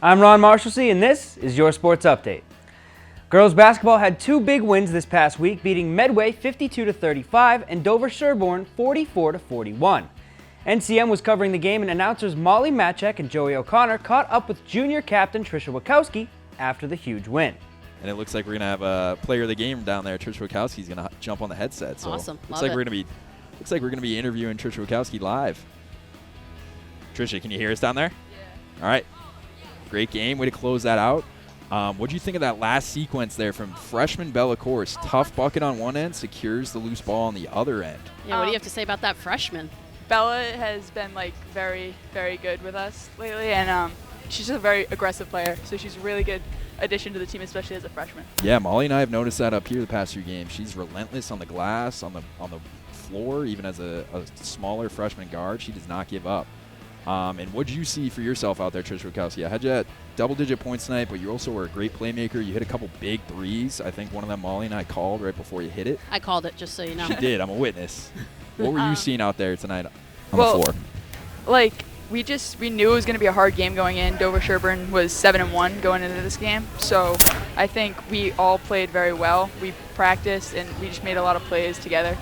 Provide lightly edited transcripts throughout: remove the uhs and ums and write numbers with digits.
I'm Ron Marshalsea, and this is your Sports Update. Girls basketball had two big wins this past week, beating Medway 52-35 and Dover Sherborne 44-41. NCM was covering the game, and announcers Molly Matchek and Joey O'Connor caught up with junior captain Trisha Wachowski after the huge win. And it looks like we're going to have a player of the game down there. Trisha Wachowski's going to jump on the headset. So awesome. Looks like we're going to be interviewing Trisha Wachowski live. Trisha, can you hear us down there? Yeah. All right. Great game. Way to close that out. What do you think of that last sequence there from freshman Bella Course? Tough bucket on one end, secures the loose ball on the other end. Yeah, what do you have to say about that freshman? Bella has been very, very good with us lately, and she's just a very aggressive player, so she's a really good addition to the team, especially as a freshman. Yeah, Molly and I have noticed that up here the past few games. She's relentless on the glass, on the floor, even as a smaller freshman guard. She does not give up. And what did you see for yourself out there, Trisha Wachowski? I had you at double-digit points tonight, but you also were a great playmaker. You hit a couple big threes. I think one of them Molly and I called right before you hit it. I called it, just so you know. She did. I'm a witness. What were you seeing out there tonight on the floor? We knew it was going to be a hard game going in. Dover Sherborne was 7-1 going into this game, so I think we all played very well. We practiced, and we just made a lot of plays together.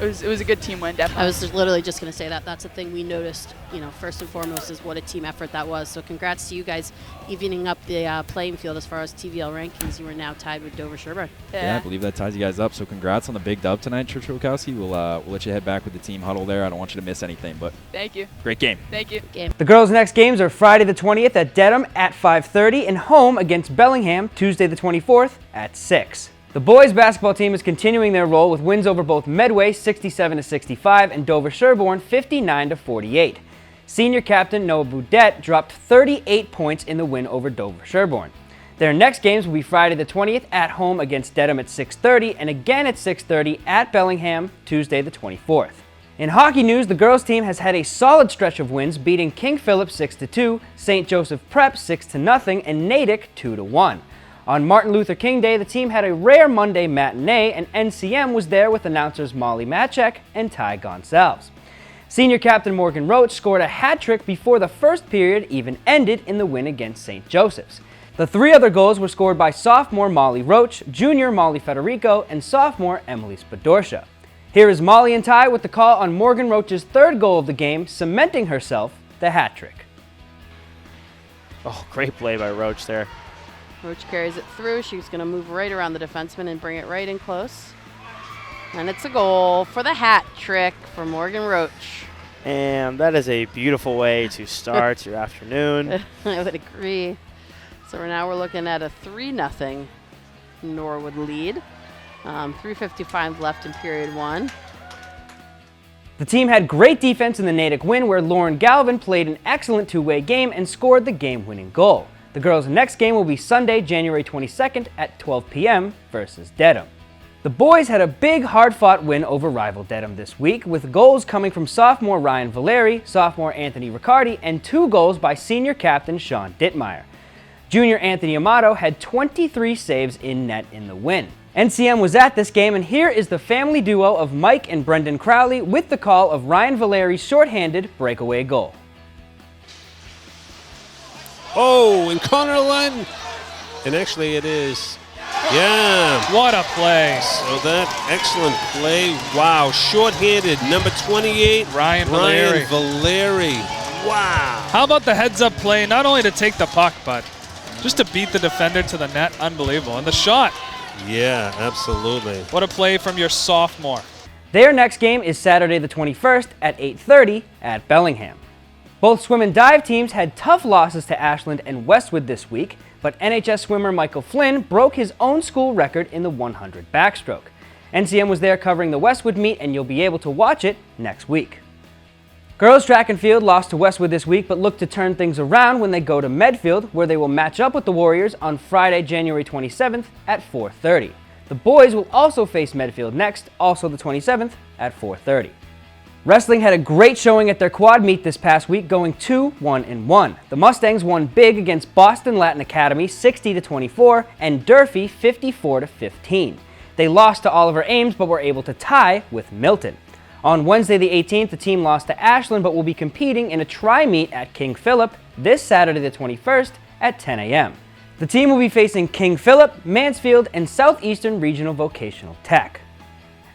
It was a good team win, definitely. I was literally just going to say that. That's the thing we noticed, first and foremost, is what a team effort that was. So congrats to you guys evening up the playing field as far as TVL rankings. You are now tied with Dover Sherborne. Yeah, I believe that ties you guys up. So congrats on the big dub tonight, Trisha Wachowski. We'll let you head back with the team huddle there. I don't want you to miss anything, but thank you. Great game. Thank you. Game. The girls' next games are Friday the 20th at Dedham at 5:30 and home against Bellingham Tuesday the 24th at 6. The boys' basketball team is continuing their roll with wins over both Medway 67-65 and Dover Sherborne 59-48. Senior captain Noah Boudet dropped 38 points in the win over Dover Sherborne. Their next games will be Friday the 20th at home against Dedham at 6:30 and again at 6:30 at Bellingham Tuesday the 24th. In hockey news, the girls' team has had a solid stretch of wins, beating King Philip 6-2, St. Joseph Prep 6-0, and Natick 2-1. On Martin Luther King Day, the team had a rare Monday matinee, and NCM was there with announcers Molly Matchek and Ty Gonsalves. Senior captain Morgan Roach scored a hat trick before the first period even ended in the win against St. Joseph's. The three other goals were scored by sophomore Molly Roach, junior Molly Federico, and sophomore Emily Spadorsha. Here is Molly and Ty with the call on Morgan Roach's third goal of the game, cementing herself the hat trick. Oh, great play by Roach there. Roach carries it through. She's going to move right around the defenseman and bring it right in close. And it's a goal for the hat trick for Morgan Roach. And that is a beautiful way to start your afternoon. I would agree. So now we're looking at a 3-0 Norwood lead. 3:55 left in period one. The team had great defense in the Natick win, where Lauren Galvin played an excellent two-way game and scored the game-winning goal. The girls' next game will be Sunday, January 22nd at 12 p.m. versus Dedham. The boys had a big, hard-fought win over rival Dedham this week, with goals coming from sophomore Ryan Valeri, sophomore Anthony Riccardi, and 2 goals by senior captain Sean Dittmeyer. Junior Anthony Amato had 23 saves in net in the win. NCM was at this game, and here is the family duo of Mike and Brendan Crowley with the call of Ryan Valeri's shorthanded breakaway goal. Oh, and corner line. And actually it is. Yeah. What a play. So that excellent play. Wow. Short-handed. Number 28. Ryan Valeri. Wow. How about the heads-up play? Not only to take the puck, but just to beat the defender to the net. Unbelievable. And the shot. Yeah, absolutely. What a play from your sophomore. Their next game is Saturday the 21st at 8:30 at Bellingham. Both swim and dive teams had tough losses to Ashland and Westwood this week, but NHS swimmer Michael Flynn broke his own school record in the 100 backstroke. NCM was there covering the Westwood meet, and you'll be able to watch it next week. Girls track and field lost to Westwood this week, but look to turn things around when they go to Medfield, where they will match up with the Warriors on Friday, January 27th at 4:30. The boys will also face Medfield next, also the 27th at 4:30. Wrestling had a great showing at their quad meet this past week, going 2-1-1. The Mustangs won big against Boston Latin Academy 60-24 and Durfee 54-15. They lost to Oliver Ames but were able to tie with Milton. On Wednesday the 18th, the team lost to Ashland but will be competing in a tri-meet at King Philip this Saturday the 21st at 10 a.m. The team will be facing King Philip, Mansfield, and Southeastern Regional Vocational Tech.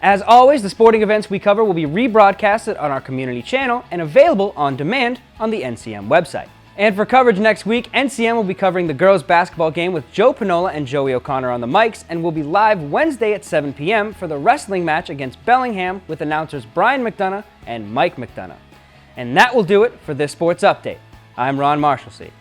As always, the sporting events we cover will be rebroadcasted on our community channel and available on demand on the NCM website. And for coverage next week, NCM will be covering the girls basketball game with Joe Panola and Joey O'Connor on the mics, and will be live Wednesday at 7 p.m. for the wrestling match against Bellingham with announcers Brian McDonough and Mike McDonough. And that will do it for this sports update. I'm Ron Marshalsea.